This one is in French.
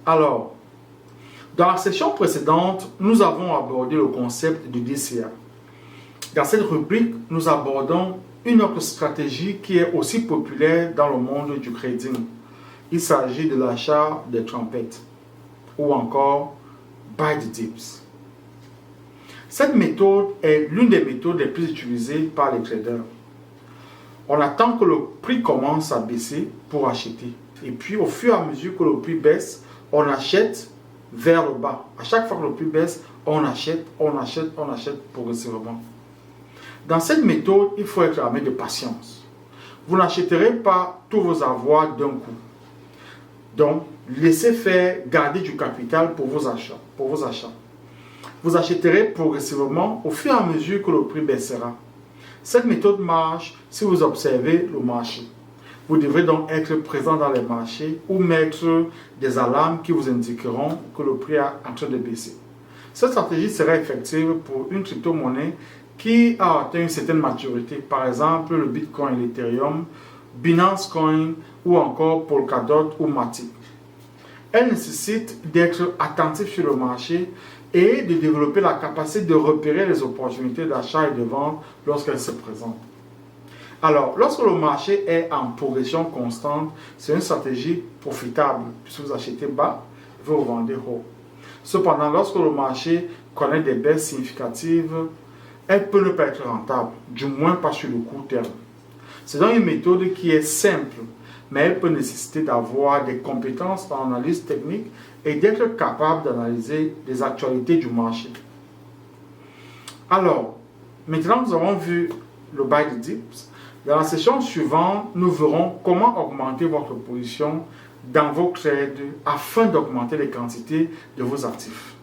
Alors, dans la session précédente, nous avons abordé le concept de DCA. Dans cette rubrique, nous abordons une autre stratégie qui est aussi populaire dans le monde du trading. Il s'agit de l'achat des trumpets ou encore buy the dips. Cette méthode est l'une des méthodes les plus utilisées par les traders. On attend que le prix commence à baisser pour acheter. Et puis au fur et à mesure que le prix baisse, on achète vers le bas. À chaque fois que le prix baisse, on achète progressivement. Dans cette méthode, il faut être armé de patience. Vous n'achèterez pas tous vos avoirs d'un coup. Donc, laissez faire, gardez du capital pour vos achats. Vous achèterez progressivement au fur et à mesure que le prix baissera. Cette méthode marche si vous observez le marché. Vous devrez donc être présent dans les marchés ou mettre des alarmes qui vous indiqueront que le prix est en train de baisser. Cette stratégie sera effective pour une crypto-monnaie qui a atteint une certaine maturité, par exemple le Bitcoin et l'Ethereum, Binance Coin ou encore Polkadot ou Matic. Elle nécessite d'être attentif sur le marché et de développer la capacité de repérer les opportunités d'achat et de vente lorsqu'elles se présentent. Alors, lorsque le marché est en progression constante, c'est une stratégie profitable puisque vous achetez bas et vous vendez haut. Cependant, lorsque le marché connaît des baisses significatives, elle peut ne pas être rentable, du moins pas sur le court terme. C'est donc une méthode qui est simple, mais elle peut nécessiter d'avoir des compétences en analyse technique et d'être capable d'analyser les actualités du marché. Alors, maintenant nous avons vu le buy the dips. Dans la session suivante, nous verrons comment augmenter votre position dans vos trades afin d'augmenter les quantités de vos actifs.